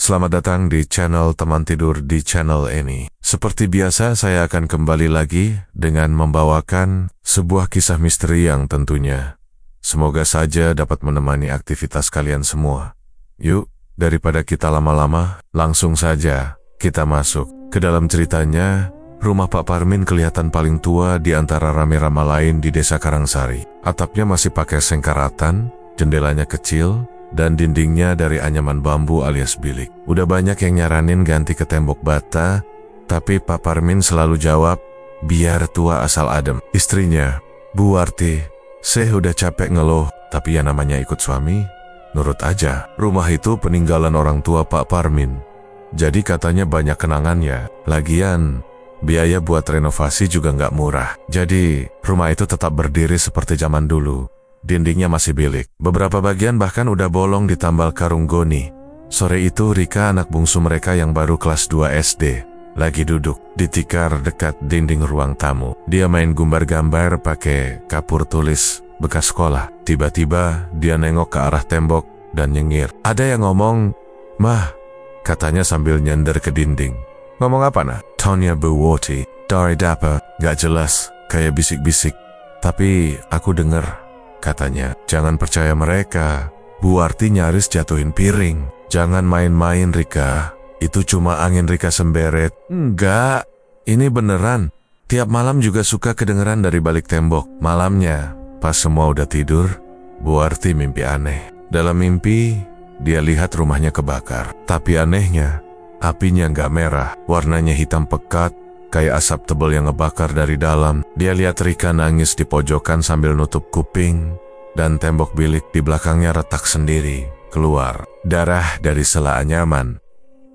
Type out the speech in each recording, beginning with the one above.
selamat datang di channel Teman Tidur di channel ini. Seperti biasa saya akan kembali lagi dengan membawakan sebuah kisah misteri yang tentunya semoga saja dapat menemani aktivitas kalian semua. Yuk, daripada kita lama-lama, langsung saja kita masuk ke dalam ceritanya. Rumah Pak Parmin kelihatan paling tua di antara rame-rama lain di desa Karangsari. Atapnya masih pakai sengkaratan, jendelanya kecil, dan dindingnya dari anyaman bambu alias bilik. Udah banyak yang nyaranin ganti ke tembok bata, tapi Pak Parmin selalu jawab, biar tua asal adem. Istrinya, Bu Warti, saya udah capek ngeluh, tapi ya namanya ikut suami, nurut aja. Rumah itu peninggalan orang tua Pak Parmin, jadi katanya banyak kenangannya. Lagian, biaya buat renovasi juga nggak murah. Jadi, rumah itu tetap berdiri seperti zaman dulu. Dindingnya masih bilik. Beberapa bagian bahkan udah bolong ditambal karung goni. Sore itu Rika, anak bungsu mereka yang baru kelas 2 SD, lagi duduk di tikar dekat dinding ruang tamu. Dia main gambar-gambar pakai kapur tulis bekas sekolah. Tiba-tiba dia nengok ke arah tembok dan nyengir. Ada yang ngomong, "Mah," katanya sambil nyender ke dinding. "Ngomong apa nah?" Tonnya Bu Warti, dari dapur, gak jelas, kayak bisik-bisik. Tapi aku denger, katanya. Jangan percaya mereka. Bu Warti nyaris jatuhin piring. Jangan main-main Rika, itu cuma angin Rika semberet. Enggak, ini beneran. Tiap malam juga suka kedengeran dari balik tembok. Malamnya, pas semua udah tidur, Bu Warti mimpi aneh. Dalam mimpi, dia lihat rumahnya kebakar. Tapi anehnya, apinya nggak merah, warnanya hitam pekat, kayak asap tebal yang ngebakar dari dalam. Dia lihat Rika nangis di pojokan sambil nutup kuping, dan tembok bilik di belakangnya retak sendiri, keluar darah dari sela anyaman.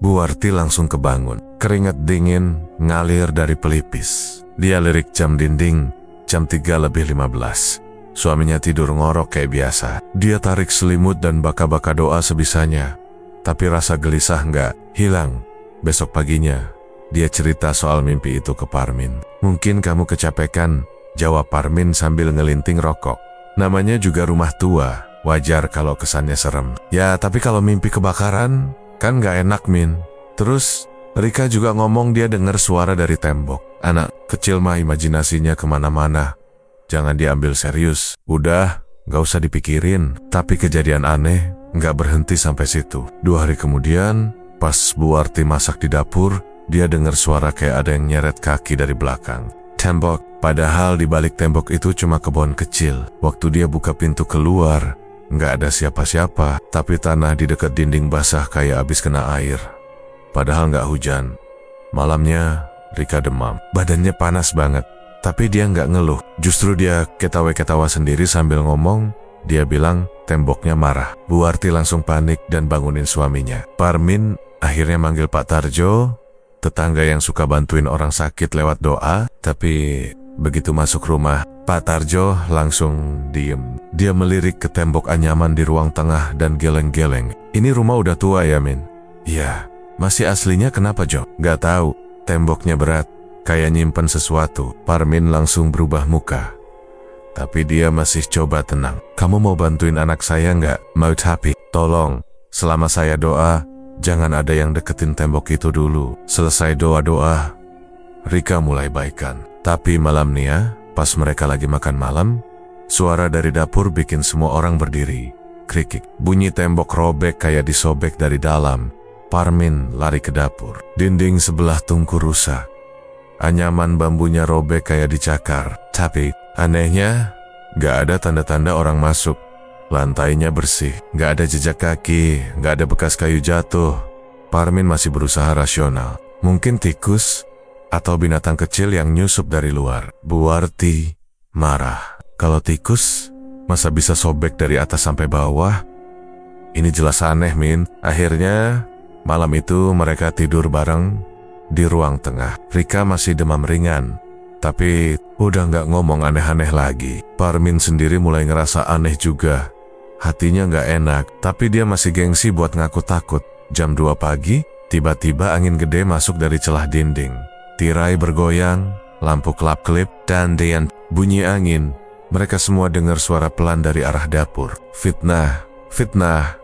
Bu Warti langsung kebangun, keringat dingin ngalir dari pelipis. Dia lirik jam dinding, jam 3:15. Suaminya tidur ngorok kayak biasa. Dia tarik selimut dan baka-baka doa sebisanya. Tapi rasa gelisah nggak hilang. Besok paginya, dia cerita soal mimpi itu ke Parmin. "Mungkin kamu kecapekan," jawab Parmin sambil ngelinting rokok. Namanya juga rumah tua, wajar kalau kesannya serem. Ya, tapi kalau mimpi kebakaran, kan nggak enak, Min. Terus, Rika juga ngomong dia dengar suara dari tembok. Anak kecil mah imajinasinya kemana-mana. Jangan diambil serius. Udah, nggak usah dipikirin. Tapi kejadian aneh nggak berhenti sampai situ. 2 hari kemudian, pas Bu Warti masak di dapur, dia dengar suara kayak ada yang nyeret kaki dari belakang tembok. Padahal di balik tembok itu cuma kebun kecil. Waktu dia buka pintu keluar, nggak ada siapa-siapa, tapi tanah di dekat dinding basah kayak abis kena air. Padahal nggak hujan. Malamnya, Rika demam. Badannya panas banget, tapi dia nggak ngeluh. Justru dia ketawa-ketawa sendiri sambil ngomong. Dia bilang temboknya marah. Bu Warti langsung panik dan bangunin suaminya. Parmin akhirnya manggil Pak Tarjo, tetangga yang suka bantuin orang sakit lewat doa. Tapi begitu masuk rumah, Pak Tarjo langsung diem. Dia melirik ke tembok anyaman di ruang tengah dan geleng-geleng. "Ini rumah udah tua ya, Min?" "Iya." "Masih aslinya kenapa, Jo?" "Gak tahu. Temboknya berat, kayak nyimpen sesuatu." Parmin langsung berubah muka. Tapi dia masih coba tenang. "Kamu mau bantuin anak saya nggak?" "Mau, tapi tolong, selama saya doa, jangan ada yang deketin tembok itu dulu." Selesai doa-doa, Rika mulai baikan. Tapi malam nih ya, pas mereka lagi makan malam, suara dari dapur bikin semua orang berdiri. Krikik, bunyi tembok robek kayak disobek dari dalam. Parmin lari ke dapur. Dinding sebelah tungku rusak. Anyaman bambunya robek kayak dicakar. Tapi anehnya, gak ada tanda-tanda orang masuk. Lantainya bersih, gak ada jejak kaki, gak ada bekas kayu jatuh. Parmin masih berusaha rasional. Mungkin tikus atau binatang kecil yang nyusup dari luar. Bu Warti marah. Kalau tikus, masa bisa sobek dari atas sampai bawah? Ini jelas aneh, Min. Akhirnya, malam itu mereka tidur bareng di ruang tengah. Rika masih demam ringan, tapi udah gak ngomong aneh-aneh lagi. Parmin sendiri mulai ngerasa aneh juga. Hatinya gak enak, tapi dia masih gengsi buat ngaku takut. Jam 2 pagi, tiba-tiba angin gede masuk dari celah dinding. Tirai bergoyang, lampu kelap-kelip, dan bunyi angin. Mereka semua dengar suara pelan dari arah dapur. "Fitnah, fitnah."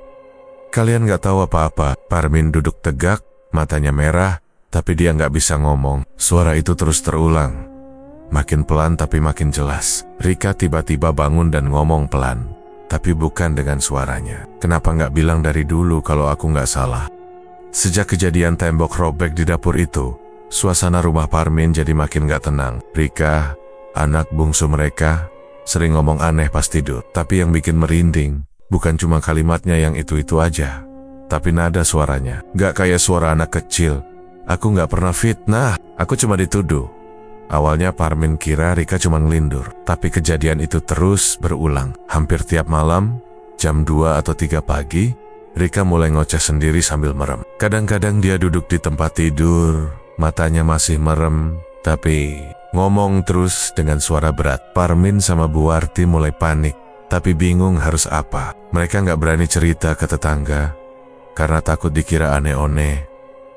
Kalian gak tahu apa-apa. Parmin duduk tegak, matanya merah, tapi dia gak bisa ngomong. Suara itu terus terulang. Makin pelan tapi makin jelas. Rika tiba-tiba bangun dan ngomong pelan, tapi bukan dengan suaranya. Kenapa gak bilang dari dulu kalau aku gak salah? Sejak kejadian tembok robek di dapur itu, suasana rumah Parmin jadi makin gak tenang. Rika, anak bungsu mereka, sering ngomong aneh pas tidur. Tapi yang bikin merinding, bukan cuma kalimatnya yang itu-itu aja, tapi nada suaranya. Gak kayak suara anak kecil. Aku gak pernah fitnah, aku cuma dituduh. Awalnya Parmin kira Rika cuma ngelindur, tapi kejadian itu terus berulang. Hampir tiap malam, jam 2 atau 3 pagi, Rika mulai ngoceh sendiri sambil merem. Kadang-kadang dia duduk di tempat tidur, matanya masih merem, tapi ngomong terus dengan suara berat. Parmin sama Bu Warti mulai panik, tapi bingung harus apa. Mereka gak berani cerita ke tetangga, karena takut dikira aneh-aneh.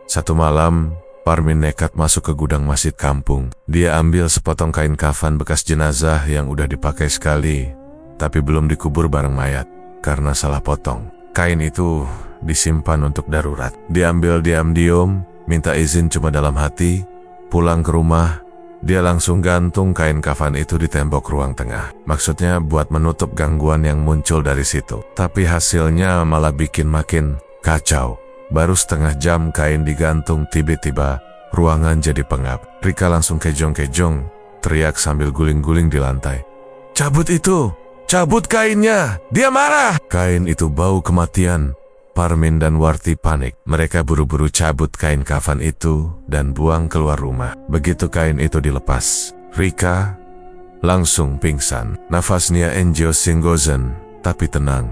Satu malam, Parmin nekat masuk ke gudang masjid kampung. Dia ambil sepotong kain kafan bekas jenazah yang udah dipakai sekali, tapi belum dikubur bareng mayat, karena salah potong. Kain itu disimpan untuk darurat. Diambil diam-diam, minta izin cuma dalam hati. Pulang ke rumah, dia langsung gantung kain kafan itu di tembok ruang tengah. Maksudnya buat menutup gangguan yang muncul dari situ. Tapi hasilnya malah bikin makin kacau. Baru setengah jam kain digantung, tiba-tiba ruangan jadi pengap. Rika langsung kejong-kejong, teriak sambil guling-guling di lantai. Cabut itu! Cabut kainnya! Dia marah! Kain itu bau kematian. Parmin dan Warti panik. Mereka buru-buru cabut kain kafan itu dan buang keluar rumah. Begitu kain itu dilepas, Rika langsung pingsan. Nafasnya enjosinggozen, tapi tenang.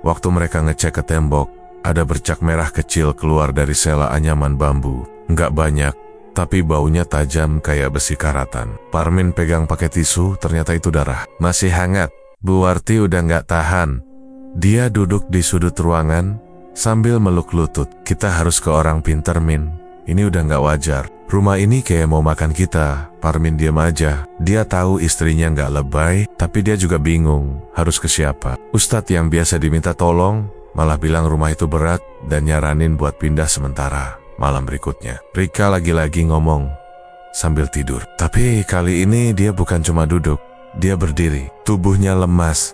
Waktu mereka ngecek ke tembok, ada bercak merah kecil keluar dari sela anyaman bambu. Nggak banyak, tapi baunya tajam kayak besi karatan. Parmin pegang pakai tisu, ternyata itu darah. Masih hangat. Bu Warti udah nggak tahan. Dia duduk di sudut ruangan sambil meluk lutut. Kita harus ke orang pinter, Min. Ini udah nggak wajar. Rumah ini kayak mau makan kita. Parmin diam aja. Dia tahu istrinya nggak lebay, tapi dia juga bingung harus ke siapa. Ustadz yang biasa diminta tolong malah bilang rumah itu berat dan nyaranin buat pindah sementara. Malam berikutnya, Rika lagi-lagi ngomong sambil tidur. Tapi kali ini dia bukan cuma duduk. Dia berdiri, tubuhnya lemas,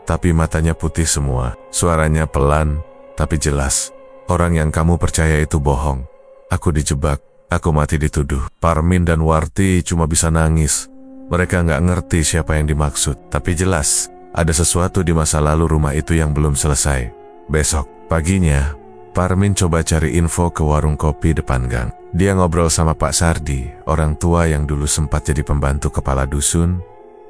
tapi matanya putih semua. Suaranya pelan, tapi jelas. Orang yang kamu percaya itu bohong. Aku dijebak, aku mati dituduh. Parmin dan Warti cuma bisa nangis. Mereka nggak ngerti siapa yang dimaksud. Tapi jelas, ada sesuatu di masa lalu rumah itu yang belum selesai. Besok paginya, Parmin coba cari info ke warung kopi depan gang. Dia ngobrol sama Pak Sardi, orang tua yang dulu sempat jadi pembantu kepala dusun.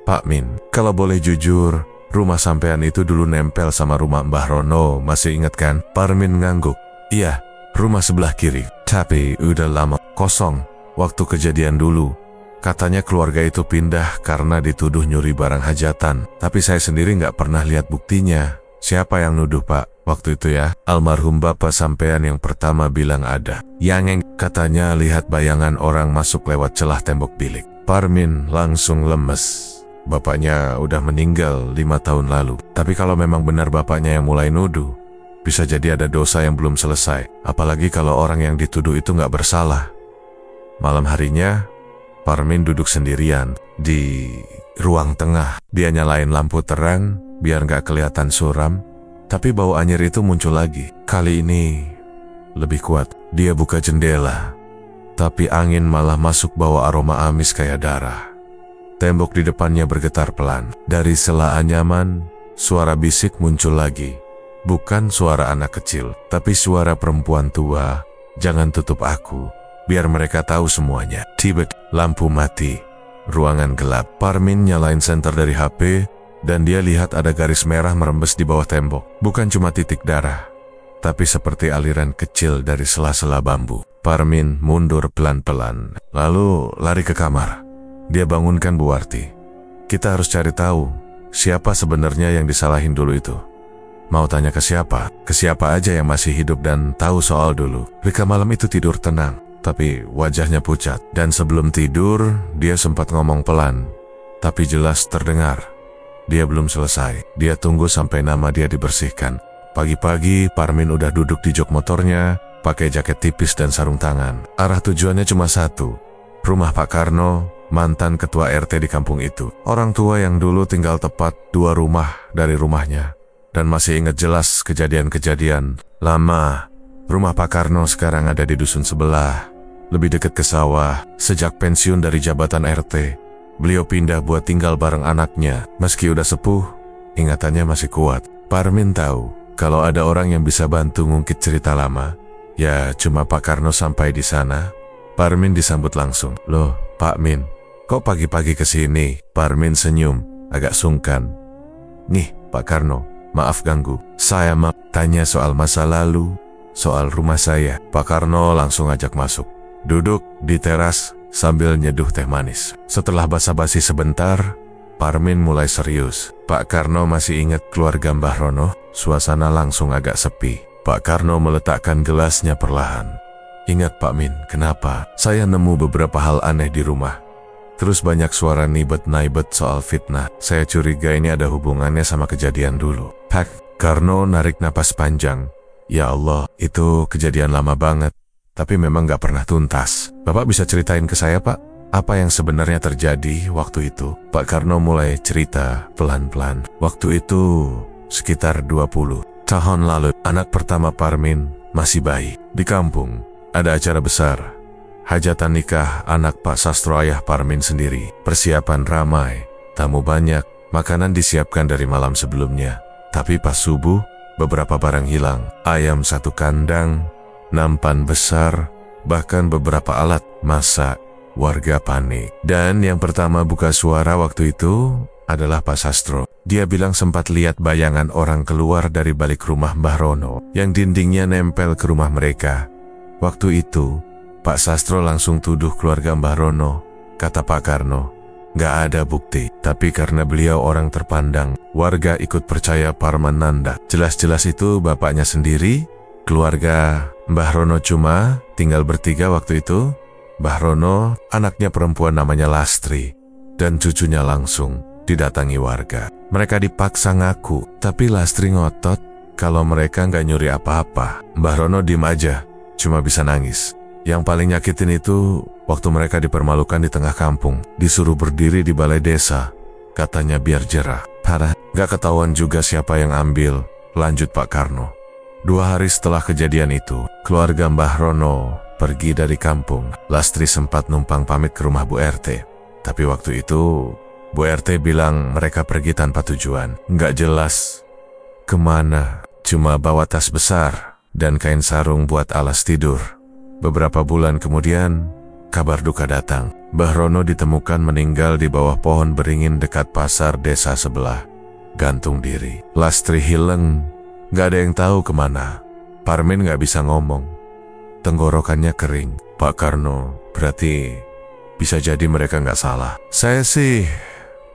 Pak Min, kalau boleh jujur, rumah sampean itu dulu nempel sama rumah Mbah Rono, masih ingat kan? Parmin ngangguk. Iya, rumah sebelah kiri. Tapi udah lama kosong. Waktu kejadian dulu, katanya keluarga itu pindah karena dituduh nyuri barang hajatan. Tapi saya sendiri nggak pernah lihat buktinya. Siapa yang nuduh, Pak? Waktu itu ya, almarhum bapak sampean yang pertama bilang ada. Yang katanya lihat bayangan orang masuk lewat celah tembok bilik. Parmin langsung lemes. Bapaknya udah meninggal 5 tahun lalu. Tapi kalau memang benar bapaknya yang mulai nuduh, bisa jadi ada dosa yang belum selesai. Apalagi kalau orang yang dituduh itu nggak bersalah. Malam harinya, Parmin duduk sendirian di ruang tengah. Dia nyalain lampu terang biar nggak kelihatan suram. Tapi bau anyir itu muncul lagi. Kali ini lebih kuat. Dia buka jendela, tapi angin malah masuk bawa aroma amis kayak darah. Tembok di depannya bergetar pelan. Dari sela anyaman, suara bisik muncul lagi. Bukan suara anak kecil, tapi suara perempuan tua. Jangan tutup aku, biar mereka tahu semuanya. Tiba-tiba lampu mati. Ruangan gelap. Parmin nyalain senter dari HP, dan dia lihat ada garis merah merembes di bawah tembok. Bukan cuma titik darah, tapi seperti aliran kecil dari sela-sela bambu. Parmin mundur pelan-pelan, lalu lari ke kamar. Dia bangunkan Bu Warti. Kita harus cari tahu siapa sebenarnya yang disalahin dulu itu. Mau tanya ke siapa? Ke siapa aja yang masih hidup dan tahu soal dulu. Rika malam itu tidur tenang, tapi wajahnya pucat. Dan sebelum tidur, dia sempat ngomong pelan, tapi jelas terdengar. Dia belum selesai. Dia tunggu sampai nama dia dibersihkan. Pagi-pagi Parmin udah duduk di jok motornya, pakai jaket tipis dan sarung tangan. Arah tujuannya cuma satu, rumah Pak Karno, mantan ketua RT di kampung itu. Orang tua yang dulu tinggal tepat 2 rumah dari rumahnya. Dan masih ingat jelas kejadian-kejadian lama. Rumah Pak Karno sekarang ada di dusun sebelah, lebih dekat ke sawah. Sejak pensiun dari jabatan RT, beliau pindah buat tinggal bareng anaknya. Meski udah sepuh, ingatannya masih kuat. Parmin tahu kalau ada orang yang bisa bantu ngungkit cerita lama, ya cuma Pak Karno. Sampai di sana, Parmin disambut langsung. "Loh, Pak Min, kok pagi-pagi kesini?" Parmin senyum, agak sungkan. "Nih, Pak Karno, maaf ganggu. Saya mau tanya soal masa lalu, soal rumah saya." Pak Karno langsung ajak masuk. Duduk di teras sambil nyeduh teh manis. Setelah basa-basi sebentar, Parmin mulai serius. Pak Karno masih ingat keluarga Mbah Rono. Suasana langsung agak sepi. Pak Karno meletakkan gelasnya perlahan. "Ingat Pak Min, kenapa? Saya nemu beberapa hal aneh di rumah. Terus banyak suara nibet-naibet soal fitnah. Saya curiga ini ada hubungannya sama kejadian dulu." Pak Karno narik napas panjang. "Ya Allah, itu kejadian lama banget. Tapi memang gak pernah tuntas. Bapak bisa ceritain ke saya, Pak? Apa yang sebenarnya terjadi waktu itu?" Pak Karno mulai cerita pelan-pelan. "Waktu itu sekitar 20 tahun lalu, anak pertama Parmin masih bayi. Di kampung ada acara besar, hajatan nikah anak Pak Sastro ayah Parmin sendiri. Persiapan ramai, tamu banyak, makanan disiapkan dari malam sebelumnya. Tapi pas subuh, beberapa barang hilang. Ayam 1 kandang, nampan besar, bahkan beberapa alat masak. Warga panik. Dan yang pertama buka suara waktu itu adalah Pak Sastro. Dia bilang sempat lihat bayangan orang keluar dari balik rumah Mbah Rono yang dindingnya nempel ke rumah mereka. Waktu itu, Pak Sastro langsung tuduh keluarga Mbah Rono. Kata Pak Karno, "Gak ada bukti." Tapi karena beliau orang terpandang, warga ikut percaya Parman Nanda. Jelas-jelas itu bapaknya sendiri. Keluarga Mbah Rono cuma tinggal bertiga waktu itu. Mbah Rono, anaknya perempuan namanya Lastri, dan cucunya langsung didatangi warga. Mereka dipaksa ngaku, tapi Lastri ngotot kalau mereka nggak nyuri apa-apa. Mbah Rono diem aja, cuma bisa nangis. Yang paling nyakitin itu waktu mereka dipermalukan di tengah kampung, disuruh berdiri di balai desa, katanya biar jerah. Parah, nggak ketahuan juga siapa yang ambil, lanjut Pak Karno. 2 hari setelah kejadian itu, keluarga Mbah Rono pergi dari kampung. Lastri sempat numpang pamit ke rumah Bu RT. Tapi waktu itu, Bu RT bilang mereka pergi tanpa tujuan. Nggak jelas kemana, cuma bawa tas besar dan kain sarung buat alas tidur. Beberapa bulan kemudian, kabar duka datang. Mbah Rono ditemukan meninggal di bawah pohon beringin dekat pasar desa sebelah. Gantung diri. Lastri hilang, nggak ada yang tahu kemana. Parmin nggak bisa ngomong. Tenggorokannya kering. Pak Karno, berarti bisa jadi mereka nggak salah. Saya sih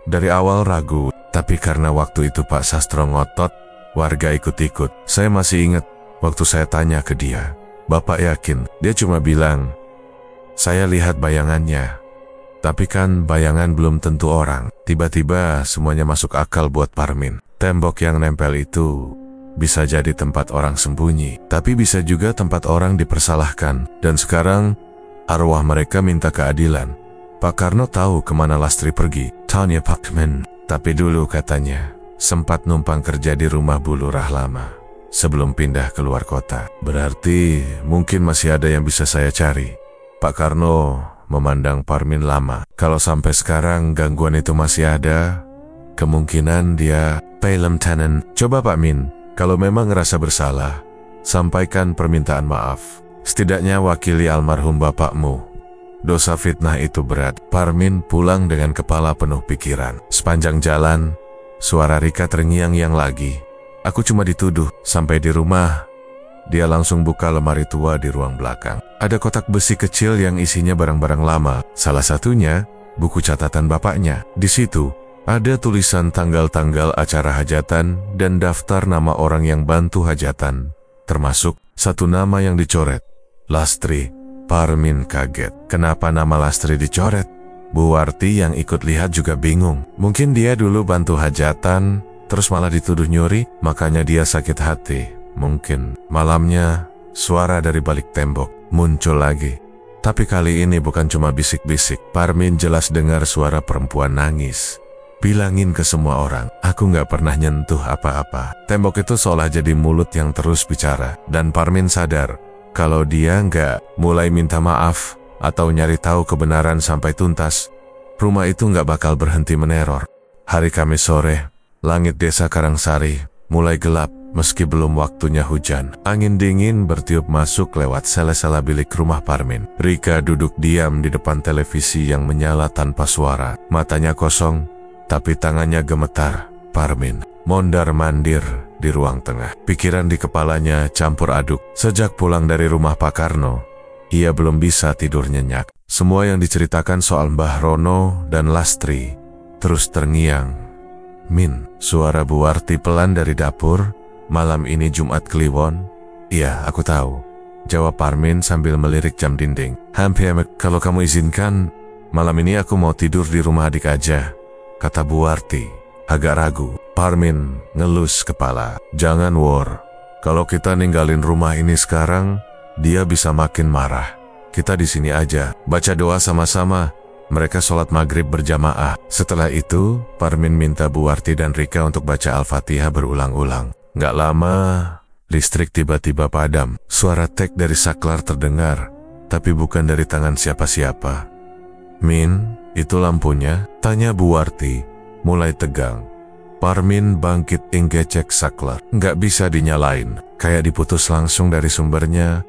dari awal ragu, tapi karena waktu itu Pak Sastro ngotot, warga ikut-ikut. Saya masih ingat waktu saya tanya ke dia, "Bapak yakin?" Dia cuma bilang, "Saya lihat bayangannya." Tapi kan bayangan belum tentu orang. Tiba-tiba semuanya masuk akal buat Parmin. Tembok yang nempel itu bisa jadi tempat orang sembunyi, tapi bisa juga tempat orang dipersalahkan. Dan sekarang, arwah mereka minta keadilan. Pak Karno tahu kemana Lastri pergi. Tanya Pakmin. Tapi dulu katanya, sempat numpang kerja di rumah Bu Lurah lama, sebelum pindah ke luar kota. Berarti, mungkin masih ada yang bisa saya cari. Pak Karno memandang Parmin lama. Kalau sampai sekarang gangguan itu masih ada, kemungkinan dia Pelem Tenen. Coba Pak Min, kalau memang ngerasa bersalah, sampaikan permintaan maaf. Setidaknya wakili almarhum bapakmu. Dosa fitnah itu berat. Parmin pulang dengan kepala penuh pikiran. Sepanjang jalan, suara Rika terngiang-ngiang lagi. Aku cuma dituduh. Sampai di rumah, dia langsung buka lemari tua di ruang belakang. Ada kotak besi kecil yang isinya barang-barang lama. Salah satunya, buku catatan bapaknya. Di situ, ada tulisan tanggal-tanggal acara hajatan dan daftar nama orang yang bantu hajatan, termasuk 1 nama yang dicoret, Lastri. Parmin kaget. Kenapa nama Lastri dicoret? Bu Warti yang ikut lihat juga bingung. Mungkin dia dulu bantu hajatan, terus malah dituduh nyuri, makanya dia sakit hati. Mungkin malamnya suara dari balik tembok muncul lagi. Tapi kali ini bukan cuma bisik-bisik. Parmin jelas dengar suara perempuan nangis. Bilangin ke semua orang, aku gak pernah nyentuh apa-apa. Tembok itu seolah jadi mulut yang terus bicara. Dan Parmin sadar, kalau dia gak mulai minta maaf atau nyari tahu kebenaran sampai tuntas, rumah itu gak bakal berhenti meneror. Hari Kamis sore, langit desa Karangsari mulai gelap. Meski belum waktunya hujan, angin dingin bertiup masuk lewat sela-sela bilik rumah Parmin. Rika duduk diam di depan televisi yang menyala tanpa suara. Matanya kosong, tapi tangannya gemetar. Parmin mondar-mandir di ruang tengah. Pikiran di kepalanya campur aduk. Sejak pulang dari rumah Pak Karno, ia belum bisa tidur nyenyak. Semua yang diceritakan soal Mbah Rono dan Lastri terus terngiang. Min, suara Bu Warti pelan dari dapur. Malam ini Jumat Kliwon? Iya, aku tahu, jawab Parmin sambil melirik jam dinding. Hampir, kalau kamu izinkan, malam ini aku mau tidur di rumah adik aja, kata Bu Warti. Agak ragu, Parmin ngelus kepala. Jangan War, kalau kita ninggalin rumah ini sekarang, dia bisa makin marah. Kita di sini aja, baca doa sama-sama. Mereka sholat maghrib berjamaah. Setelah itu, Parmin minta Bu Warti dan Rika untuk baca Al-Fatihah berulang-ulang. Gak lama, listrik tiba-tiba padam. Suara tek dari saklar terdengar, tapi bukan dari tangan siapa-siapa. Min, itu lampunya? Tanya Bu Warti, mulai tegang. Parmin bangkit ngecek saklar. Gak bisa dinyalain, kayak diputus langsung dari sumbernya.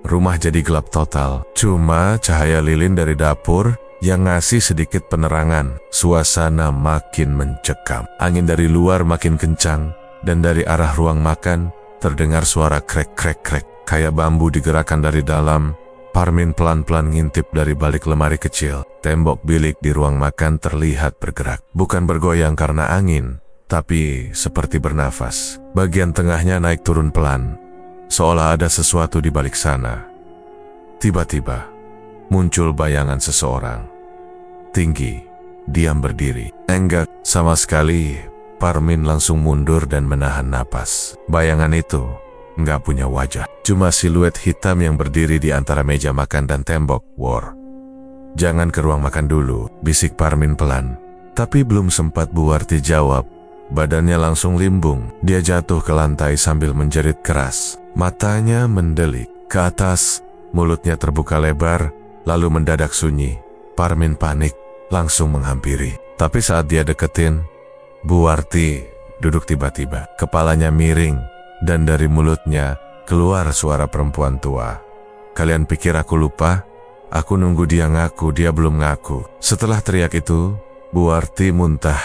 Rumah jadi gelap total. Cuma cahaya lilin dari dapur yang ngasih sedikit penerangan. Suasana makin mencekam. Angin dari luar makin kencang. Dan dari arah ruang makan, terdengar suara krek-krek-krek. Kayak bambu digerakkan dari dalam. Parmin pelan-pelan ngintip dari balik lemari kecil. Tembok bilik di ruang makan terlihat bergerak. Bukan bergoyang karena angin, tapi seperti bernafas. Bagian tengahnya naik turun pelan, seolah ada sesuatu di balik sana. Tiba-tiba, muncul bayangan seseorang. Tinggi, diam berdiri. Enggak sama sekali. Parmin langsung mundur dan menahan napas. Bayangan itu nggak punya wajah, cuma siluet hitam yang berdiri di antara meja makan dan tembok. War, jangan ke ruang makan dulu, bisik Parmin pelan. Tapi belum sempat Bu Warti jawab, badannya langsung limbung. Dia jatuh ke lantai sambil menjerit keras. Matanya mendelik ke atas, mulutnya terbuka lebar, lalu mendadak sunyi. Parmin panik, langsung menghampiri. Tapi saat dia deketin, Bu Warti duduk tiba-tiba, kepalanya miring, dan dari mulutnya keluar suara perempuan tua. Kalian pikir aku lupa? Aku nunggu dia ngaku, dia belum ngaku. Setelah teriak itu, Bu Warti muntah,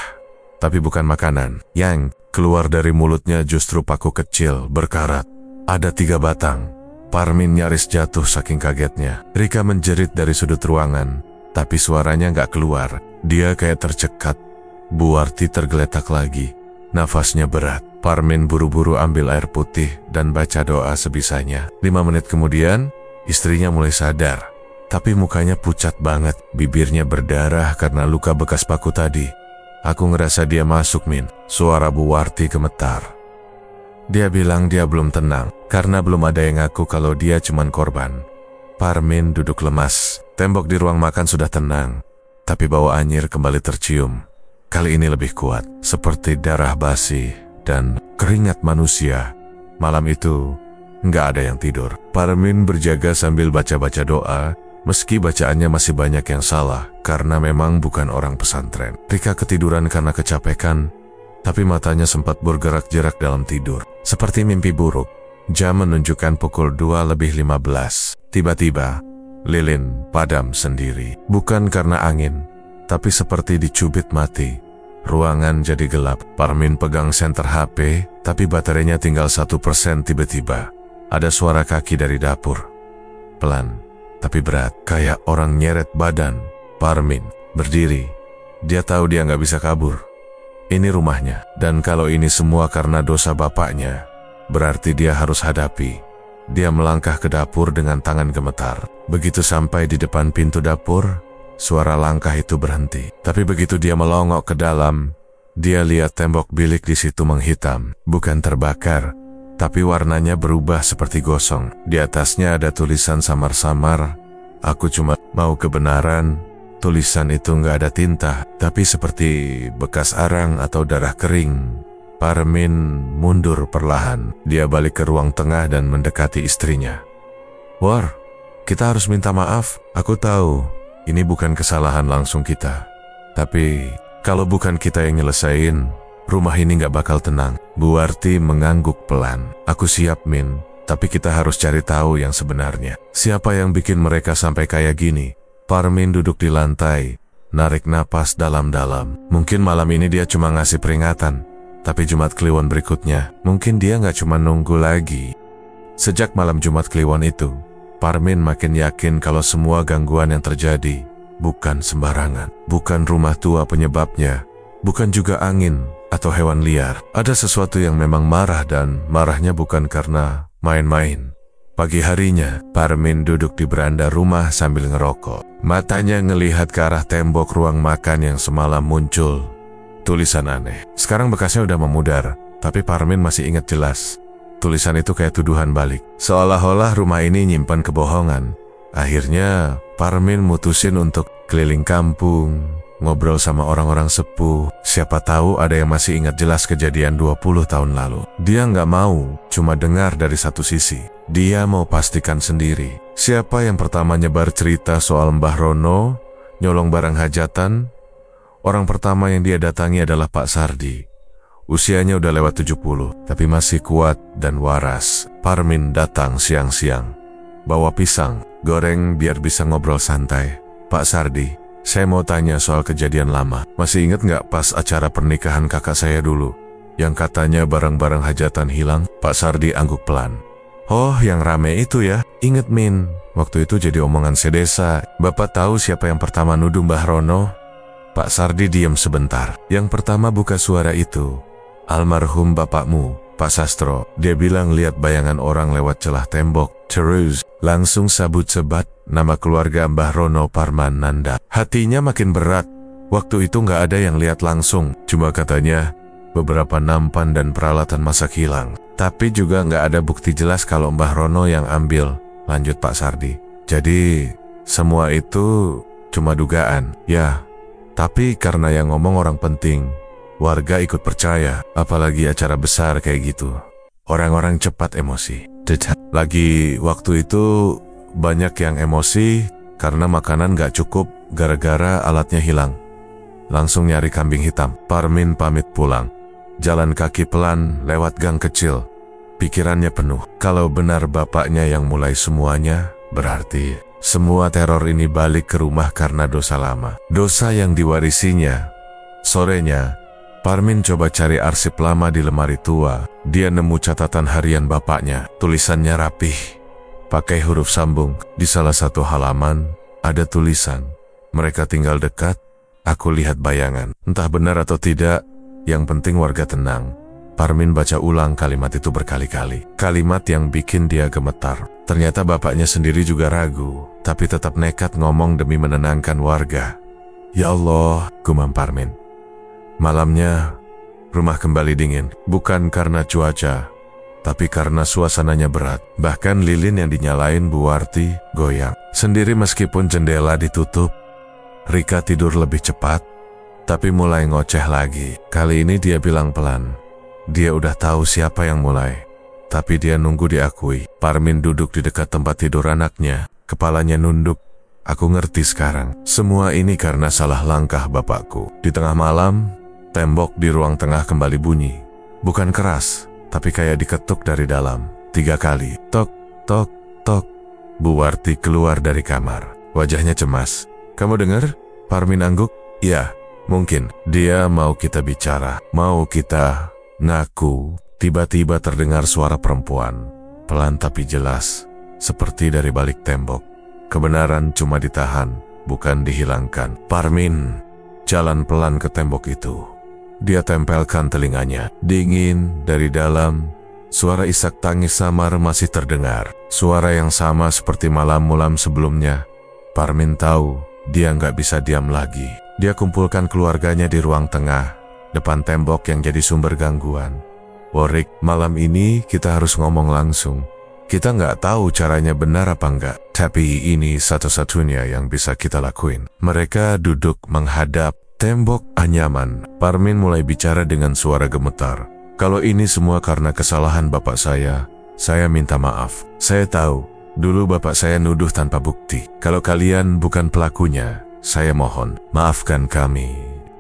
tapi bukan makanan. Yang keluar dari mulutnya justru paku kecil, berkarat. Ada 3 batang. Parmin nyaris jatuh saking kagetnya. Rika menjerit dari sudut ruangan, tapi suaranya nggak keluar. Dia kayak tercekat. Bu Warti tergeletak lagi, nafasnya berat. Parmin buru-buru ambil air putih dan baca doa sebisanya. 5 menit kemudian, istrinya mulai sadar. Tapi mukanya pucat banget, bibirnya berdarah karena luka bekas paku tadi. Aku ngerasa dia masuk, Min. Suara Bu Warti gemetar. Dia bilang dia belum tenang, karena belum ada yang ngaku kalau dia cuman korban. Parmin duduk lemas. Tembok di ruang makan sudah tenang, tapi bau anyir kembali tercium. Kali ini lebih kuat, seperti darah basi dan keringat manusia. Malam itu, nggak ada yang tidur. Parmin berjaga sambil baca-baca doa, meski bacaannya masih banyak yang salah, karena memang bukan orang pesantren. Rika ketiduran karena kecapekan, tapi matanya sempat bergerak-gerak dalam tidur. Seperti mimpi buruk. Jam menunjukkan pukul 2:15. Tiba-tiba, lilin padam sendiri. Bukan karena angin, tapi seperti dicubit mati. Ruangan jadi gelap. Parmin pegang senter HP, tapi baterainya tinggal 1%. Tiba-tiba, ada suara kaki dari dapur. Pelan, tapi berat, kayak orang nyeret badan. Parmin berdiri. Dia tahu dia nggak bisa kabur. Ini rumahnya, dan kalau ini semua karena dosa bapaknya, berarti dia harus hadapi. Dia melangkah ke dapur dengan tangan gemetar. Begitu sampai di depan pintu dapur, suara langkah itu berhenti. Tapi begitu dia melongok ke dalam, Dia lihat tembok bilik di situ menghitam, bukan terbakar, tapi warnanya berubah seperti gosong. Di atasnya ada tulisan samar-samar, "Aku cuma mau kebenaran." Tulisan itu nggak ada tinta, tapi seperti bekas arang atau darah kering. Parmin mundur perlahan. Dia balik ke ruang tengah dan mendekati istrinya. "War, kita harus minta maaf. Aku tahu ini bukan kesalahan langsung kita. Tapi kalau bukan kita yang nyelesain, rumah ini nggak bakal tenang." Bu Warti mengangguk pelan. "Aku siap, Min. Tapi kita harus cari tahu yang sebenarnya. Siapa yang bikin mereka sampai kayak gini?" Parmin duduk di lantai, narik napas dalam-dalam. Mungkin malam ini dia cuma ngasih peringatan, tapi Jumat Kliwon berikutnya, mungkin dia nggak cuma nunggu lagi. Sejak malam Jumat Kliwon itu, Parmin makin yakin kalau semua gangguan yang terjadi bukan sembarangan. Bukan rumah tua penyebabnya, bukan juga angin atau hewan liar. Ada sesuatu yang memang marah, dan marahnya bukan karena main-main. Pagi harinya, Parmin duduk di beranda rumah sambil ngerokok. Matanya ngelihat ke arah tembok ruang makan yang semalam muncul tulisan aneh. Sekarang bekasnya udah memudar, tapi Parmin masih ingat jelas. Tulisan itu kayak tuduhan balik, seolah-olah rumah ini nyimpan kebohongan. Akhirnya, Parmin mutusin untuk keliling kampung, ngobrol sama orang-orang sepuh. Siapa tahu ada yang masih ingat jelas kejadian 20 tahun lalu. Dia nggak mau cuma dengar dari satu sisi. Dia mau pastikan sendiri. Siapa yang pertama nyebar cerita soal Mbah Rono, nyolong barang hajatan? Orang pertama yang dia datangi adalah Pak Sardi. Usianya udah lewat 70, tapi masih kuat dan waras. Parmin datang siang-siang, bawa pisang goreng biar bisa ngobrol santai. "Pak Sardi, saya mau tanya soal kejadian lama. Masih ingat nggak pas acara pernikahan kakak saya dulu, yang katanya barang-barang hajatan hilang?" Pak Sardi angguk pelan. "Oh, yang rame itu ya? Ingat, Min. Waktu itu jadi omongan sedesa. Bapak tahu siapa yang pertama nuduh Mbah Rono?" Pak Sardi diam sebentar. "Yang pertama buka suara itu almarhum bapakmu, Pak Sastro. Dia bilang lihat bayangan orang lewat celah tembok. Terus langsung sabut-sebat nama keluarga Mbah Rono Parmananda." Hatinya makin berat. Waktu itu nggak ada yang lihat langsung, cuma katanya beberapa nampan dan peralatan masak hilang. Tapi juga nggak ada bukti jelas kalau Mbah Rono yang ambil, lanjut Pak Sardi. "Jadi semua itu cuma dugaan." "Ya, tapi karena yang ngomong orang penting, warga ikut percaya, apalagi acara besar kayak gitu. Orang-orang cepat emosi. Lagi waktu itu banyak yang emosi karena makanan gak cukup gara-gara alatnya hilang. Langsung nyari kambing hitam." Parmin pamit pulang. Jalan kaki pelan lewat gang kecil. Pikirannya penuh. Kalau benar bapaknya yang mulai semuanya, berarti semua teror ini balik ke rumah karena dosa lama. Dosa yang diwarisinya. Sorenya, Parmin coba cari arsip lama di lemari tua. Dia nemu catatan harian bapaknya. Tulisannya rapih, pakai huruf sambung. Di salah satu halaman, ada tulisan, "Mereka tinggal dekat, aku lihat bayangan." Entah benar atau tidak, yang penting warga tenang. Parmin baca ulang kalimat itu berkali-kali. Kalimat yang bikin dia gemetar. Ternyata bapaknya sendiri juga ragu, tapi tetap nekat ngomong demi menenangkan warga. "Ya Allah," gumam Parmin. Malamnya, rumah kembali dingin. Bukan karena cuaca, tapi karena suasananya berat. Bahkan lilin yang dinyalain Bu Warti goyang sendiri meskipun jendela ditutup. Rika tidur lebih cepat, tapi mulai ngoceh lagi. Kali ini dia bilang pelan. Dia udah tahu siapa yang mulai, tapi dia nunggu diakui. Parmin duduk di dekat tempat tidur anaknya, kepalanya nunduk. "Aku ngerti sekarang. Semua ini karena salah langkah bapakku." Di tengah malam, tembok di ruang tengah kembali bunyi. Bukan keras, tapi kayak diketuk dari dalam. 3 kali. Tok, tok, tok. Bu Warti keluar dari kamar. Wajahnya cemas. "Kamu dengar?" Parmin angguk. "Ya, mungkin. Dia mau kita bicara, mau kita ngaku." Tiba-tiba terdengar suara perempuan, pelan tapi jelas, seperti dari balik tembok. Kebenaran cuma ditahan, bukan dihilangkan. Parmin jalan pelan ke tembok itu. Dia tempelkan telinganya. Dingin dari dalam, suara isak tangis samar masih terdengar. Suara yang sama seperti malam-malam sebelumnya. Parmin tahu dia nggak bisa diam lagi. Dia kumpulkan keluarganya di ruang tengah, depan tembok yang jadi sumber gangguan. Warwick, malam ini kita harus ngomong langsung. Kita nggak tahu caranya benar apa enggak, tapi ini satu-satunya yang bisa kita lakuin. Mereka duduk menghadap tembok anyaman. Parmin mulai bicara dengan suara gemetar. Kalau ini semua karena kesalahan bapak saya minta maaf. Saya tahu, dulu bapak saya nuduh tanpa bukti. Kalau kalian bukan pelakunya, saya mohon, maafkan kami.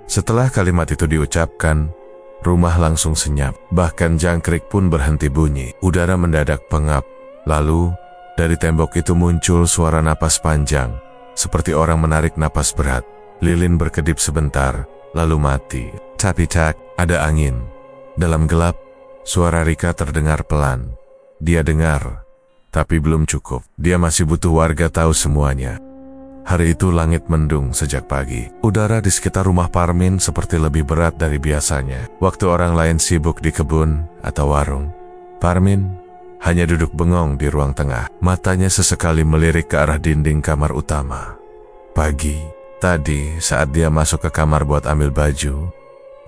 Setelah kalimat itu diucapkan, rumah langsung senyap. Bahkan jangkrik pun berhenti bunyi. Udara mendadak pengap. Lalu, dari tembok itu muncul suara napas panjang, seperti orang menarik napas berat. Lilin berkedip sebentar, lalu mati. Tapi tak, ada angin. Dalam gelap, suara Rika terdengar pelan. Dia dengar, tapi belum cukup. Dia masih butuh warga tahu semuanya. Hari itu langit mendung sejak pagi. Udara di sekitar rumah Parmin seperti lebih berat dari biasanya. Waktu orang lain sibuk di kebun atau warung, Parmin hanya duduk bengong di ruang tengah. Matanya sesekali melirik ke arah dinding kamar utama. Pagi tadi saat dia masuk ke kamar buat ambil baju,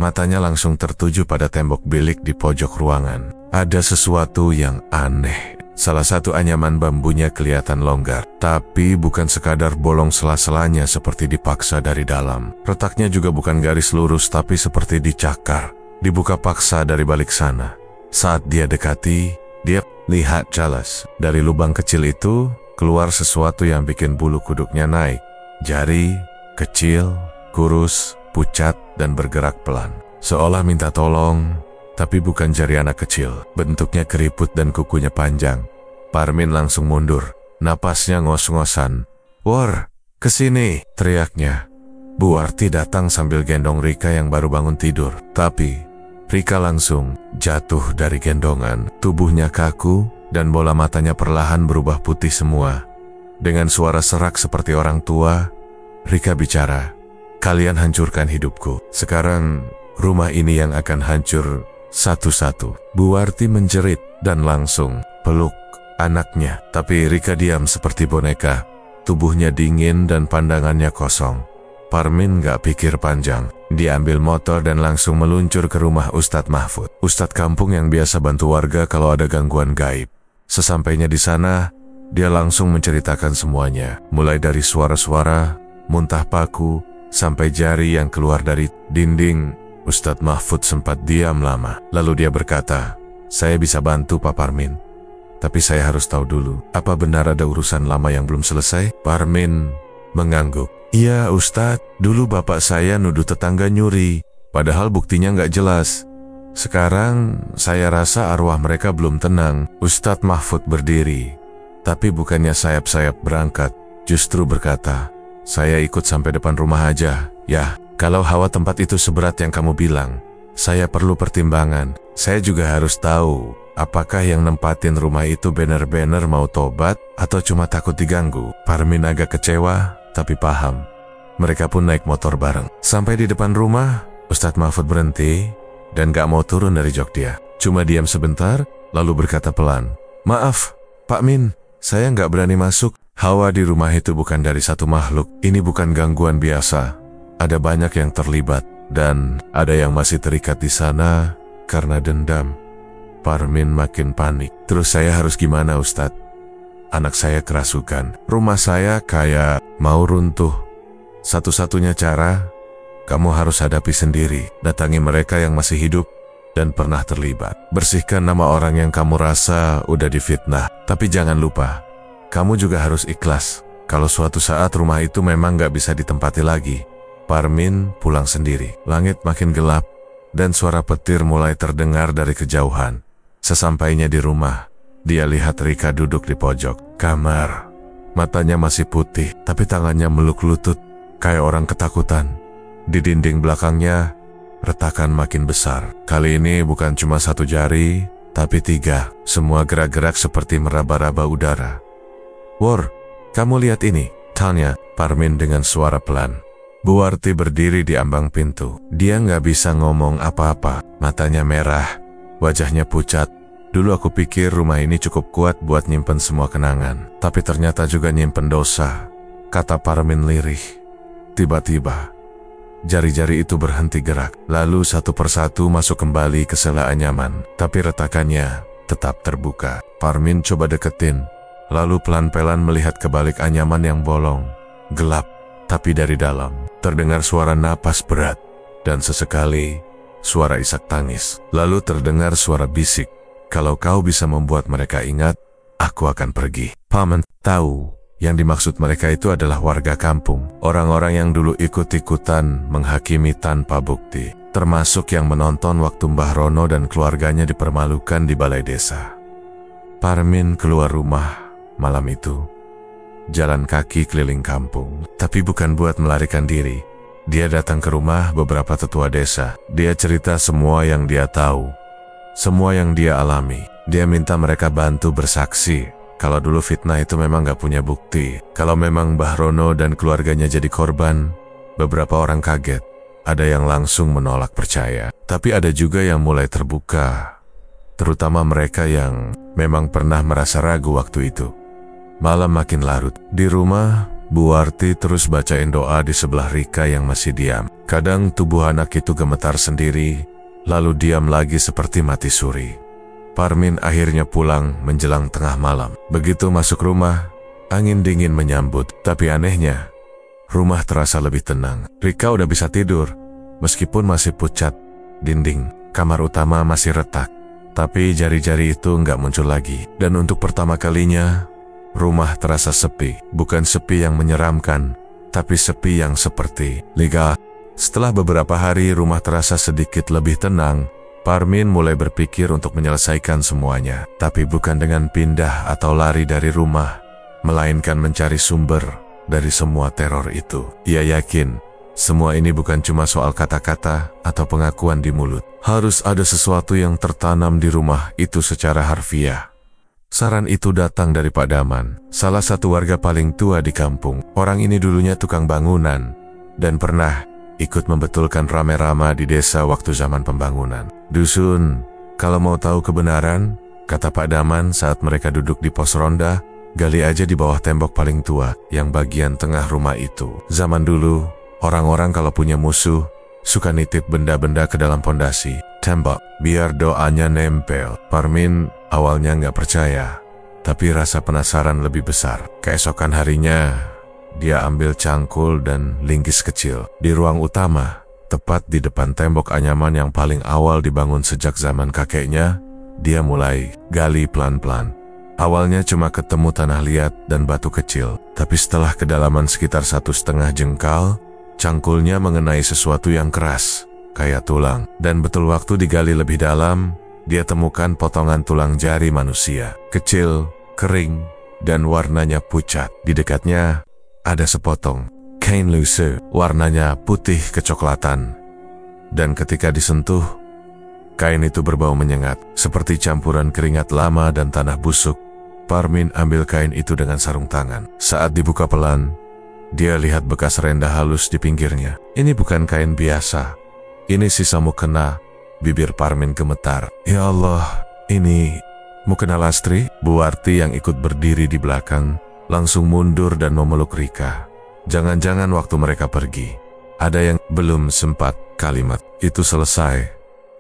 matanya langsung tertuju pada tembok bilik di pojok ruangan. Ada sesuatu yang aneh. Salah satu anyaman bambunya kelihatan longgar, tapi bukan sekadar bolong sela-selanya seperti dipaksa dari dalam. Retaknya juga bukan garis lurus tapi seperti dicakar, dibuka paksa dari balik sana. Saat dia dekati, dia lihat jelas. Dari lubang kecil itu, keluar sesuatu yang bikin bulu kuduknya naik. Jari, kecil, kurus, pucat, dan bergerak pelan. Seolah minta tolong, tapi bukan jari anak kecil. Bentuknya keriput dan kukunya panjang. Parmin langsung mundur, napasnya ngos-ngosan. "War, kesini!" teriaknya. Bu Warti datang sambil gendong Rika yang baru bangun tidur. Tapi Rika langsung jatuh dari gendongan. Tubuhnya kaku dan bola matanya perlahan berubah putih semua. Dengan suara serak seperti orang tua, Rika bicara, "Kalian hancurkan hidupku. Sekarang rumah ini yang akan hancur satu-satu." Bu Warti menjerit dan langsung peluk anaknya. Tapi Rika diam seperti boneka. Tubuhnya dingin dan pandangannya kosong. Parmin gak pikir panjang. Dia ambil motor dan langsung meluncur ke rumah Ustadz Mahfud. Ustadz kampung yang biasa bantu warga kalau ada gangguan gaib. Sesampainya di sana, dia langsung menceritakan semuanya. Mulai dari suara-suara, muntah paku, sampai jari yang keluar dari dinding. Ustadz Mahfud sempat diam lama. Lalu dia berkata, "Saya bisa bantu Pak Parmin. Tapi saya harus tahu dulu, apa benar ada urusan lama yang belum selesai?" Parmin mengangguk. "Iya Ustadz, dulu bapak saya nuduh tetangga nyuri, padahal buktinya nggak jelas. Sekarang saya rasa arwah mereka belum tenang." Ustadz Mahfud berdiri, tapi bukannya sayap-sayap berangkat, justru berkata, "Saya ikut sampai depan rumah aja. Ya, kalau hawa tempat itu seberat yang kamu bilang, saya perlu pertimbangan. Saya juga harus tahu, apakah yang nempatin rumah itu benar-benar mau tobat atau cuma takut diganggu." Parmin agak kecewa, tapi paham. Mereka pun naik motor bareng. Sampai di depan rumah, Ustadz Mahfud berhenti dan gak mau turun dari jok dia. Cuma diam sebentar, lalu berkata pelan, "Maaf, Pak Min, saya gak berani masuk. Hawa di rumah itu bukan dari satu makhluk. Ini bukan gangguan biasa. Ada banyak yang terlibat, dan ada yang masih terikat di sana karena dendam." Parmin makin panik. "Terus saya harus gimana Ustadz? Anak saya kerasukan. Rumah saya kayak mau runtuh. Satu-satunya cara, kamu harus hadapi sendiri. Datangi mereka yang masih hidup dan pernah terlibat. Bersihkan nama orang yang kamu rasa udah difitnah. Tapi jangan lupa, kamu juga harus ikhlas kalau suatu saat rumah itu memang gak bisa ditempati lagi." Parmin pulang sendiri. Langit makin gelap dan suara petir mulai terdengar dari kejauhan. Sesampainya di rumah, dia lihat Rika duduk di pojok kamar. Matanya masih putih, tapi tangannya meluk lutut, kayak orang ketakutan. Di dinding belakangnya, retakan makin besar. Kali ini bukan cuma satu jari, tapi 3. Semua gerak-gerak seperti meraba-raba udara. "War, kamu lihat ini," tanya Parmin dengan suara pelan. Bu Warti berdiri di ambang pintu. Dia nggak bisa ngomong apa-apa. Matanya merah, wajahnya pucat. "Dulu aku pikir rumah ini cukup kuat buat nyimpen semua kenangan, tapi ternyata juga nyimpen dosa," kata Parmin lirih. Tiba-tiba, jari-jari itu berhenti gerak, lalu satu persatu masuk kembali ke sela anyaman, tapi retakannya tetap terbuka. Parmin coba deketin, lalu pelan-pelan melihat ke balik anyaman yang bolong. Gelap, tapi dari dalam terdengar suara napas berat, dan sesekali suara isak tangis. Lalu terdengar suara bisik, "Kalau kau bisa membuat mereka ingat, aku akan pergi." Paman tahu yang dimaksud mereka itu adalah warga kampung, orang-orang yang dulu ikut-ikutan menghakimi tanpa bukti, termasuk yang menonton waktu Mbah Rono dan keluarganya dipermalukan di balai desa. Parmin keluar rumah malam itu, jalan kaki keliling kampung, tapi bukan buat melarikan diri. Dia datang ke rumah beberapa tetua desa. Dia cerita semua yang dia tahu, semua yang dia alami. Dia minta mereka bantu bersaksi kalau dulu fitnah itu memang gak punya bukti. Kalau memang Mbah Rono dan keluarganya jadi korban, beberapa orang kaget. Ada yang langsung menolak percaya, tapi ada juga yang mulai terbuka, terutama mereka yang memang pernah merasa ragu waktu itu. Malam makin larut. Di rumah, Bu Warti terus bacain doa di sebelah Rika yang masih diam. Kadang tubuh anak itu gemetar sendiri, lalu diam lagi seperti mati suri. Parmin akhirnya pulang menjelang tengah malam. Begitu masuk rumah, angin dingin menyambut, tapi anehnya, rumah terasa lebih tenang. Rika udah bisa tidur, meskipun masih pucat. Dinding kamar utama masih retak, tapi jari-jari itu nggak muncul lagi. Dan untuk pertama kalinya, rumah terasa sepi. Bukan sepi yang menyeramkan, tapi sepi yang seperti lega. Setelah beberapa hari rumah terasa sedikit lebih tenang, Parmin mulai berpikir untuk menyelesaikan semuanya. Tapi bukan dengan pindah atau lari dari rumah, melainkan mencari sumber dari semua teror itu. Ia yakin semua ini bukan cuma soal kata-kata atau pengakuan di mulut. Harus ada sesuatu yang tertanam di rumah itu secara harfiah. Saran itu datang dari Pak Daman, salah satu warga paling tua di kampung. Orang ini dulunya tukang bangunan dan pernah ikut membetulkan rame-rama di desa waktu zaman pembangunan. "Dusun, kalau mau tahu kebenaran," kata Pak Daman saat mereka duduk di pos ronda, "gali aja di bawah tembok paling tua yang bagian tengah rumah itu. Zaman dulu, orang-orang kalau punya musuh, suka nitip benda-benda ke dalam pondasi tembok, biar doanya nempel." Parmin awalnya nggak percaya, tapi rasa penasaran lebih besar. Keesokan harinya, dia ambil cangkul dan linggis kecil. Di ruang utama, tepat di depan tembok anyaman yang paling awal dibangun sejak zaman kakeknya, dia mulai gali pelan-pelan. Awalnya cuma ketemu tanah liat dan batu kecil, tapi setelah kedalaman sekitar 1,5 jengkal, cangkulnya mengenai sesuatu yang keras, kayak tulang. Dan betul waktu digali lebih dalam, dia temukan potongan tulang jari manusia, kecil, kering, dan warnanya pucat. Di dekatnya ada sepotong kain lusuh, warnanya putih kecoklatan. Dan ketika disentuh, kain itu berbau menyengat, seperti campuran keringat lama dan tanah busuk. Parmin ambil kain itu dengan sarung tangan. Saat dibuka pelan, dia lihat bekas renda halus di pinggirnya. Ini bukan kain biasa, ini sisa mukena. Bibir Parmin gemetar. "Ya Allah, ini mukena Lastri?" Bu Warti yang ikut berdiri di belakang langsung mundur dan memeluk Rika. Jangan-jangan waktu mereka pergi, ada yang belum sempat kalimat itu selesai,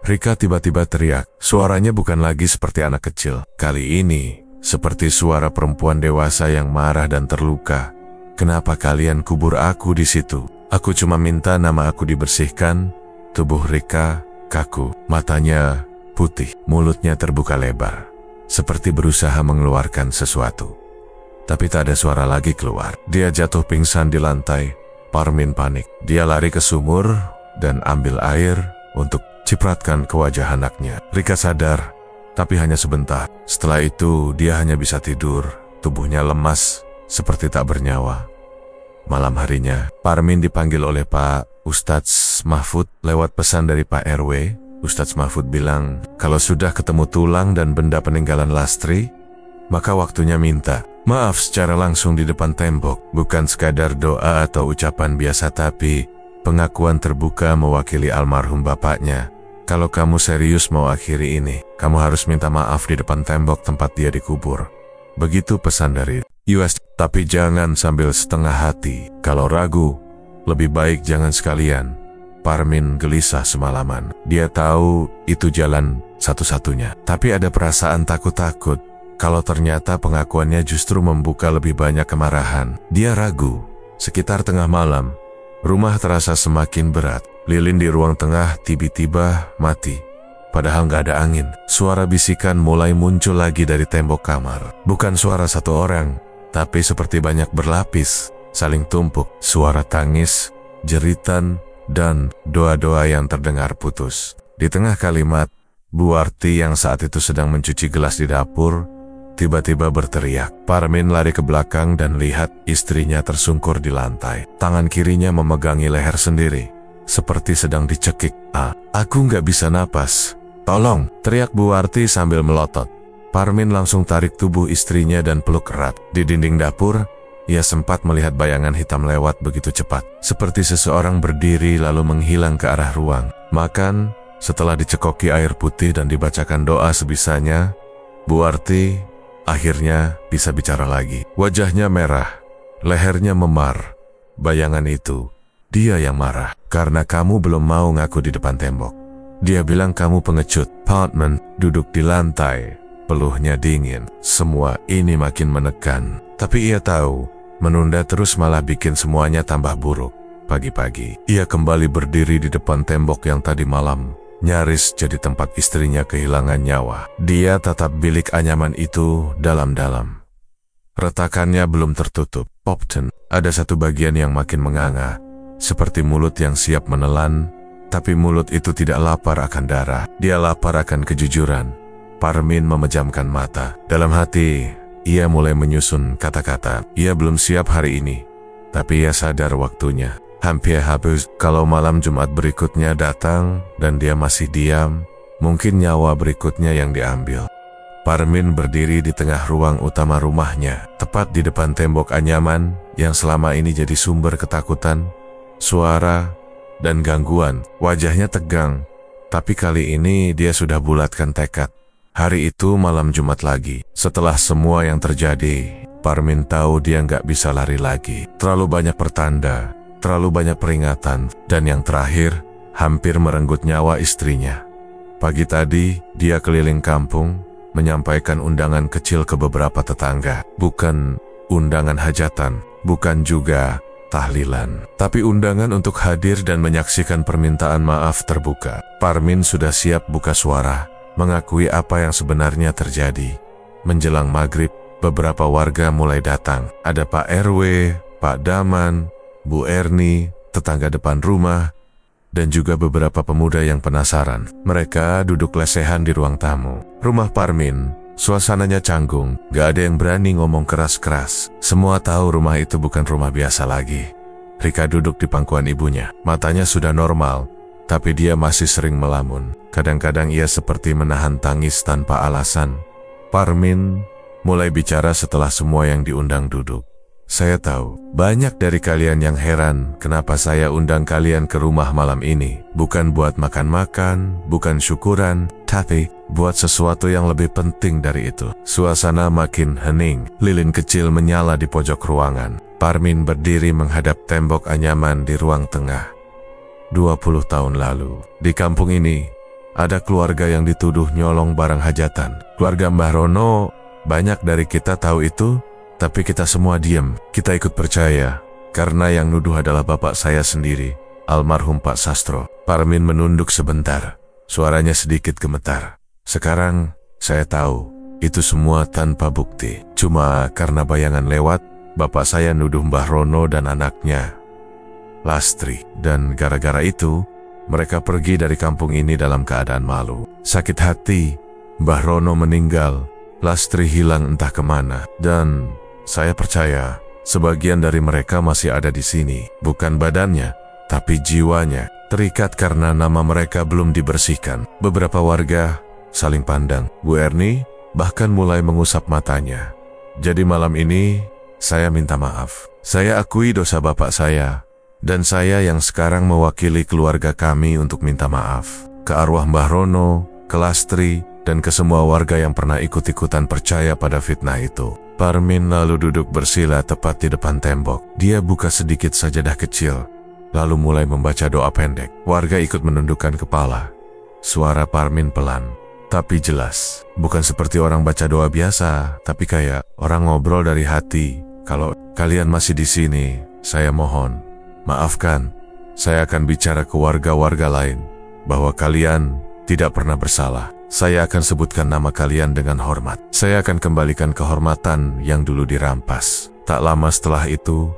Rika tiba-tiba teriak. Suaranya bukan lagi seperti anak kecil. Kali ini, seperti suara perempuan dewasa yang marah dan terluka. "Kenapa kalian kubur aku di situ? Aku cuma minta nama aku dibersihkan." Tubuh Rika kaku, matanya putih, mulutnya terbuka lebar, seperti berusaha mengeluarkan sesuatu. Tapi tak ada suara lagi keluar. Dia jatuh pingsan di lantai. Parmin panik. Dia lari ke sumur dan ambil air untuk cipratkan ke wajah anaknya. Rika sadar, tapi hanya sebentar. Setelah itu, dia hanya bisa tidur. Tubuhnya lemas, seperti tak bernyawa. Malam harinya, Parmin dipanggil oleh Pak Ustadz Mahfud lewat pesan dari Pak RW. Ustadz Mahfud bilang, kalau sudah ketemu tulang dan benda peninggalan Lastri, maka waktunya minta maaf secara langsung di depan tembok. Bukan sekadar doa atau ucapan biasa, tapi pengakuan terbuka mewakili almarhum bapaknya. Kalau kamu serius mau akhiri ini, kamu harus minta maaf di depan tembok tempat dia dikubur. Begitu pesan dari US. Tapi jangan sambil setengah hati. Kalau ragu, lebih baik jangan sekalian. Parmin gelisah semalaman. Dia tahu itu jalan satu-satunya. Tapi ada perasaan takut-takut kalau ternyata pengakuannya justru membuka lebih banyak kemarahan. Dia ragu. Sekitar tengah malam, rumah terasa semakin berat. Lilin di ruang tengah tiba-tiba mati. Padahal nggak ada angin. Suara bisikan mulai muncul lagi dari tembok kamar. Bukan suara satu orang, tapi seperti banyak berlapis, saling tumpuk. Suara tangis, jeritan, dan doa-doa yang terdengar putus. Di tengah kalimat, Bu Arti yang saat itu sedang mencuci gelas di dapur, tiba-tiba berteriak. Parmin lari ke belakang dan lihat istrinya tersungkur di lantai. Tangan kirinya memegangi leher sendiri, seperti sedang dicekik. Aku nggak bisa napas. Tolong, teriak Bu Arti sambil melotot. Parmin langsung tarik tubuh istrinya dan peluk erat. Di dinding dapur, ia sempat melihat bayangan hitam lewat begitu cepat, seperti seseorang berdiri lalu menghilang ke arah ruang. Makan, setelah dicekoki air putih dan dibacakan doa sebisanya, Bu Arti akhirnya bisa bicara lagi. Wajahnya merah, lehernya memar. Bayangan itu, dia yang marah, karena kamu belum mau ngaku di depan tembok. Dia bilang kamu pengecut. Portman duduk di lantai, peluhnya dingin. Semua ini makin menekan, tapi ia tahu menunda terus malah bikin semuanya tambah buruk. Pagi-pagi, ia kembali berdiri di depan tembok yang tadi malam nyaris jadi tempat istrinya kehilangan nyawa. Dia tatap bilik anyaman itu dalam-dalam. Retakannya belum tertutup. Popton, ada satu bagian yang makin menganga, seperti mulut yang siap menelan, tapi mulut itu tidak lapar akan darah. Dia lapar akan kejujuran. Parmin memejamkan mata. Dalam hati, ia mulai menyusun kata-kata. Ia belum siap hari ini, tapi ia sadar waktunya hampir habis. Kalau malam Jumat berikutnya datang dan dia masih diam, mungkin nyawa berikutnya yang diambil. Parmin berdiri di tengah ruang utama rumahnya, tepat di depan tembok anyaman yang selama ini jadi sumber ketakutan, suara, dan gangguan. Wajahnya tegang, tapi kali ini dia sudah bulatkan tekad. Hari itu malam Jumat lagi. Setelah semua yang terjadi, Parmin tahu dia nggak bisa lari lagi. Terlalu banyak pertanda, terlalu banyak peringatan, dan yang terakhir, hampir merenggut nyawa istrinya. Pagi tadi, dia keliling kampung, menyampaikan undangan kecil ke beberapa tetangga. Bukan undangan hajatan, bukan juga tahlilan, tapi undangan untuk hadir dan menyaksikan permintaan maaf terbuka. Parmin sudah siap buka suara, mengakui apa yang sebenarnya terjadi. Menjelang maghrib, beberapa warga mulai datang. Ada Pak RW, Pak Daman, Bu Erni, tetangga depan rumah, dan juga beberapa pemuda yang penasaran. Mereka duduk lesehan di ruang tamu. Rumah Parmin, suasananya canggung, gak ada yang berani ngomong keras-keras. Semua tahu rumah itu bukan rumah biasa lagi. Rika duduk di pangkuan ibunya. Matanya sudah normal, tapi dia masih sering melamun. Kadang-kadang ia seperti menahan tangis tanpa alasan. Parmin mulai bicara setelah semua yang diundang duduk. Saya tahu, banyak dari kalian yang heran kenapa saya undang kalian ke rumah malam ini. Bukan buat makan-makan, bukan syukuran, tapi buat sesuatu yang lebih penting dari itu. Suasana makin hening. Lilin kecil menyala di pojok ruangan. Parmin berdiri menghadap tembok anyaman di ruang tengah. 20 tahun lalu, di kampung ini, ada keluarga yang dituduh nyolong barang hajatan. Keluarga Mbah Rono, banyak dari kita tahu itu, tapi kita semua diam. Kita ikut percaya, karena yang nuduh adalah bapak saya sendiri, almarhum Pak Sastro. Parmin menunduk sebentar, suaranya sedikit gemetar. Sekarang, saya tahu, itu semua tanpa bukti. Cuma karena bayangan lewat, bapak saya nuduh Mbah Rono dan anaknya, Lastri. Dan gara-gara itu, mereka pergi dari kampung ini dalam keadaan malu. Sakit hati, Mbah Rono meninggal, Lastri hilang entah kemana, dan saya percaya sebagian dari mereka masih ada di sini. Bukan badannya, tapi jiwanya terikat karena nama mereka belum dibersihkan. Beberapa warga saling pandang. Bu Erni bahkan mulai mengusap matanya. Jadi malam ini, saya minta maaf. Saya akui dosa bapak saya, dan saya yang sekarang mewakili keluarga kami untuk minta maaf. Ke arwah Mbah Rono, ke Lastri, dan ke semua warga yang pernah ikut-ikutan percaya pada fitnah itu. Parmin lalu duduk bersila tepat di depan tembok. Dia buka sedikit sajadah kecil, lalu mulai membaca doa pendek. Warga ikut menundukkan kepala. Suara Parmin pelan, tapi jelas. Bukan seperti orang baca doa biasa, tapi kayak orang ngobrol dari hati. Kalau kalian masih di sini, saya mohon, maafkan. Saya akan bicara ke warga-warga lain bahwa kalian tidak pernah bersalah. Saya akan sebutkan nama kalian dengan hormat. Saya akan kembalikan kehormatan yang dulu dirampas. Tak lama setelah itu,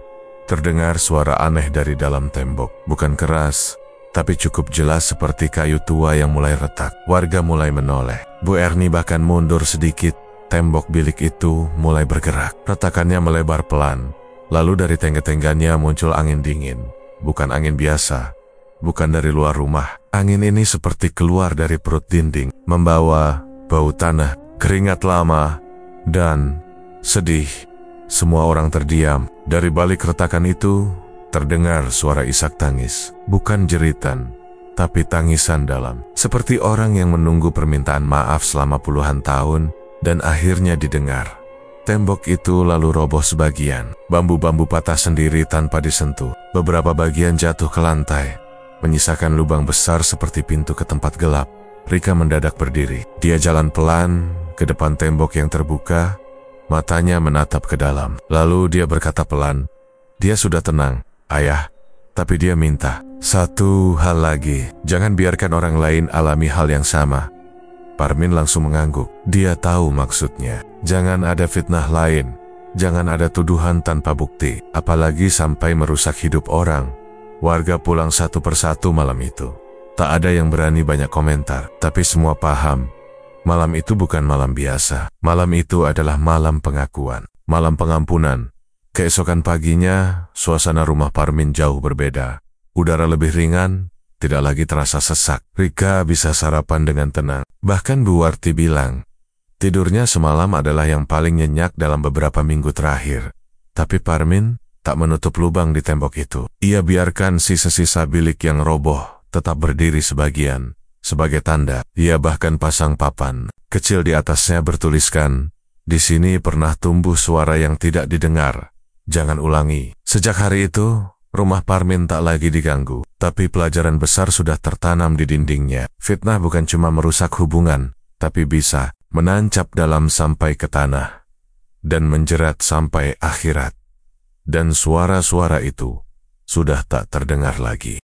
terdengar suara aneh dari dalam tembok. Bukan keras, tapi cukup jelas seperti kayu tua yang mulai retak. Warga mulai menoleh. Bu Erni bahkan mundur sedikit. Tembok bilik itu mulai bergerak. Retakannya melebar pelan. Lalu dari tengga-tengganya muncul angin dingin. Bukan angin biasa. Bukan dari luar rumah. Angin ini seperti keluar dari perut dinding, membawa bau tanah, keringat lama, dan sedih. Semua orang terdiam. Dari balik retakan itu, terdengar suara isak tangis. Bukan jeritan, tapi tangisan dalam. Seperti orang yang menunggu permintaan maaf selama puluhan tahun, dan akhirnya didengar. Tembok itu lalu roboh sebagian. Bambu-bambu patah sendiri tanpa disentuh. Beberapa bagian jatuh ke lantai, menyisakan lubang besar seperti pintu ke tempat gelap. Rika mendadak berdiri. Dia jalan pelan ke depan tembok yang terbuka, matanya menatap ke dalam. Lalu dia berkata pelan, dia sudah tenang, Ayah. Tapi dia minta, satu hal lagi, jangan biarkan orang lain alami hal yang sama. Parmin langsung mengangguk. Dia tahu maksudnya. Jangan ada fitnah lain. Jangan ada tuduhan tanpa bukti, apalagi sampai merusak hidup orang. Warga pulang satu persatu malam itu. Tak ada yang berani banyak komentar, tapi semua paham. Malam itu bukan malam biasa. Malam itu adalah malam pengakuan, malam pengampunan. Keesokan paginya, suasana rumah Parmin jauh berbeda. Udara lebih ringan, tidak lagi terasa sesak. Rika bisa sarapan dengan tenang. Bahkan Bu Warti bilang, tidurnya semalam adalah yang paling nyenyak dalam beberapa minggu terakhir. Tapi Parmin tak menutup lubang di tembok itu. Ia biarkan sisa-sisa bilik yang roboh tetap berdiri sebagian. Sebagai tanda, ia bahkan pasang papan kecil di atasnya bertuliskan, di sini pernah tumbuh suara yang tidak didengar. Jangan ulangi. Sejak hari itu, rumah Parmin tak lagi diganggu. Tapi pelajaran besar sudah tertanam di dindingnya. Fitnah bukan cuma merusak hubungan, tapi bisa menancap dalam sampai ke tanah dan menjerat sampai akhirat. Dan suara-suara itu sudah tak terdengar lagi.